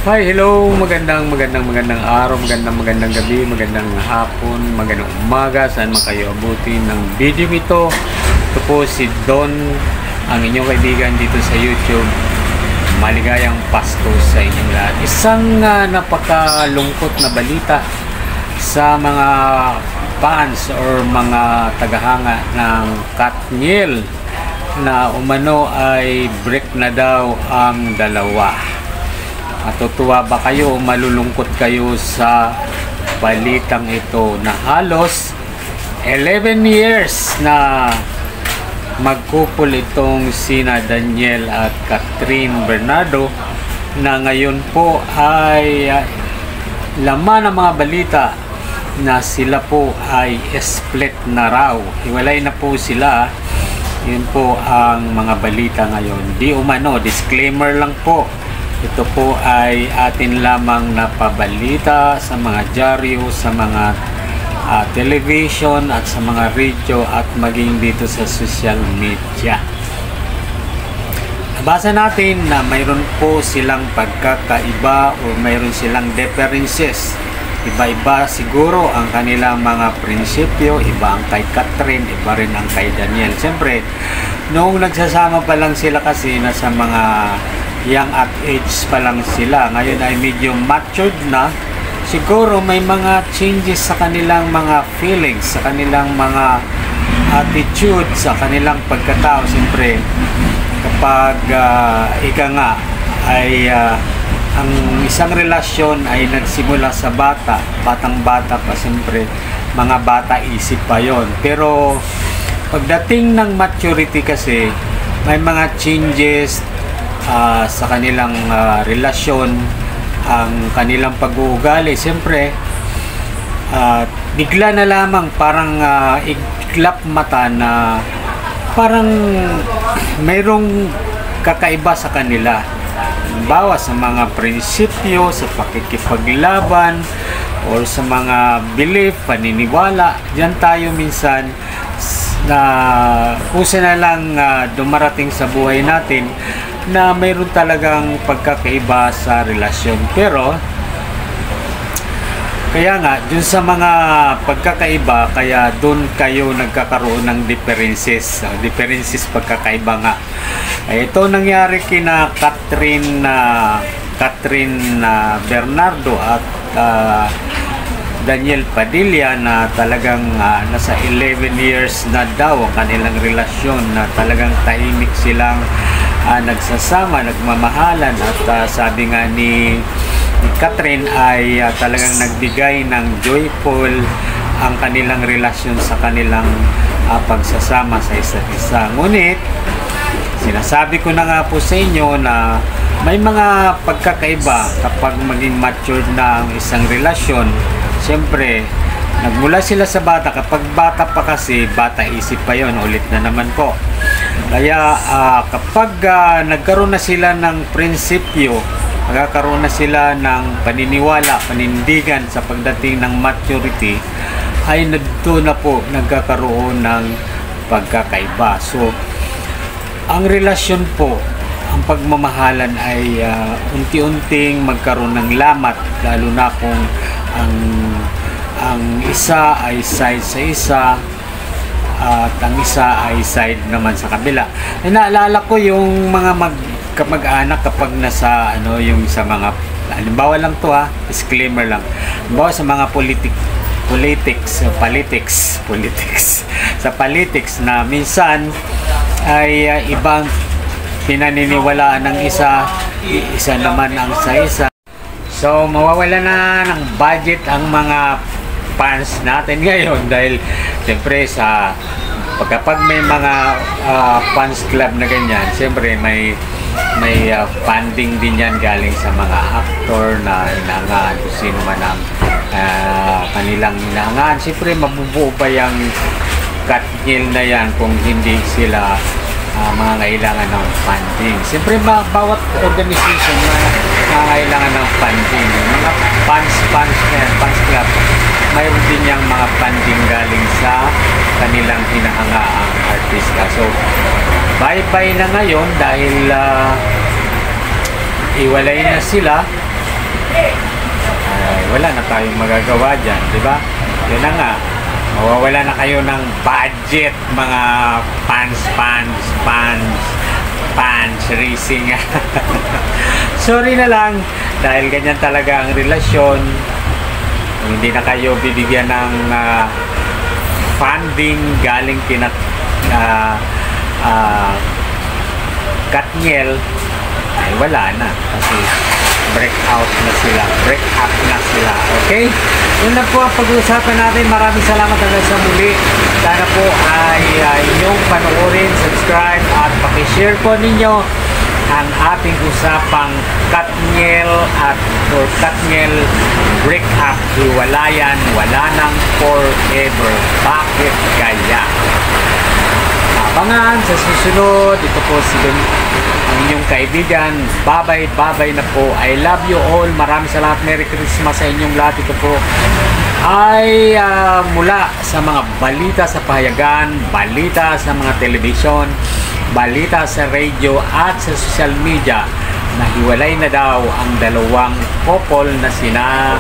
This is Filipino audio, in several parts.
Hi, hello, magandang araw, magandang gabi, magandang hapon, magandang umaga, saan man kayo abutin ng video ito. Ito po si Don, ang inyong kaibigan dito sa YouTube. Maligayang Pasko sa inyong lahat. Isang napakalungkot na balita sa mga fans or mga tagahanga ng Katniel na umano ay break na daw ang dalawa. Matutuwa ba kayo o malulungkot kayo sa balitang ito na halos 11 years na magkupol itong sina Daniel at Catherine Bernardo, na ngayon po ay laman ng mga balita na sila po ay split na raw. Hiwalay na po sila. Yun po ang mga balita ngayon. Di umano, disclaimer lang po. Ito po ay atin lamang napabalita sa mga dyaryo, sa mga television at sa mga radio at maging dito sa social media. Nabasa natin na mayroon po silang pagkakaiba o mayroon silang differences. Iba-iba siguro ang kanilang mga prinsipyo, iba ang kay Catherine, iba rin ang kay Daniel. Siyempre, noong nagsasama pa lang sila kasi nasa mga young at age pa lang sila. Ngayon ay medyo matured na. Siguro may mga changes sa kanilang mga feelings, sa kanilang mga attitude, sa kanilang pagkatao. Siyempre, kapag ika nga ay ang isang relasyon ay nagsimula sa batang bata pa, siyempre mga bata isip pa yon. Pero pagdating ng maturity kasi may mga changes sa kanilang relasyon, ang kanilang pag-uugali. Siyempre bigla na lamang parang iglap mata na parang mayroong kakaiba sa kanila. Halimbawa sa mga prinsipyo, sa pakikipaglaban or sa mga belief, paniniwala. Diyan tayo minsan na kusa na lang dumarating sa buhay natin na mayroon talagang pagkakaiba sa relasyon. Pero kaya nga dun sa mga pagkakaiba, kaya dun kayo nagkakaroon ng differences pagkakaiba nga. Ito nangyari kina Catherine Bernardo at Daniel Padilla, na talagang nasa 11 years na daw ang kanilang relasyon, na talagang tahimik silang nagsasama, nagmamahalan, at sabi nga ni Catherine ay talagang nagbigay ng joyful ang kanilang relasyon sa kanilang pagsasama sa isa't isa. Ngunit sinasabi ko na nga po sa inyo na may mga pagkakaiba kapag maging matured na ang isang relasyon. Siyempre, nagmula sila sa bata. Kapag bata pa kasi, bata isip pa yon, ulit na naman po. Kaya kapag nagkaroon na sila ng prinsipyo, magkakaroon na sila ng paniniwala, panindigan sa pagdating ng maturity, ay doon na po nagkakaroon ng pagkakaiba. So, ang relasyon po, ang pagmamahalan ay unti-unting magkaroon ng lamat, lalo na kung ang isa ay side sa isa at ang isa ay side naman sa kabila. Naalala ko yung mga kamag-anak kapag nasa yung sa mga, halimbawa lang to disclaimer lang, halimbawa sa mga politics na minsan ay ibang pinaniniwalaan ng isa naman ang sa isa. So mawawala na ng budget ang mga fans natin ngayon dahil siyempre kapag may mga fans club na ganyan, siyempre may funding din yan galing sa mga actor na hinahangaan, kung sino man ang kanilang hinahangaan. Siyempre mabubuo pa yung Katniel na yan kung hindi sila mga kailangan ng funding. Siyempre bawat organization na kailangan ng funding. Mga fans club, mayroon din yung mga funding galing sa kanilang hinahangaang artista. So bye-bye na ngayon dahil hiwalay na sila. ay wala na tayong magagawa dyan, di ba? Yun na nga, mawawala na kayo ng budget, mga fans racing. Sorry na lang, dahil ganyan talaga ang relasyon. Kung hindi na kayo bibigyan ng funding galing kina Katniel, ay wala na kasi break up na sila. Okay, yun na po ang pag-uusapan natin. Maraming salamat hanggang sa muli. Sana po ay inyong panoorin, subscribe at pakishare po ninyo ang ating usapang Katniel break up, hiwalayan, wala nang forever. Bakit kaya? Abangan sa susunod. Ito po si ang inyong kaibigan. Babay na po. I love you all. Maraming salamat. Merry Christmas sa inyong lahat. Ito po ay mula sa mga balita sa pahayagan, balita sa mga telebisyon, balita sa radio at sa social media na hiwalay na daw ang dalawang couple na sina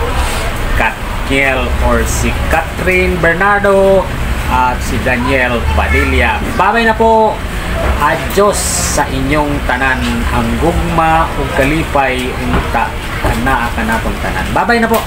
Katniel or si Catherine Bernardo at si Daniel Padilla. Babay na po. Adios sa inyong tanan. Ang gugma o kalipay unta kana kanatong tanan. Babay na po.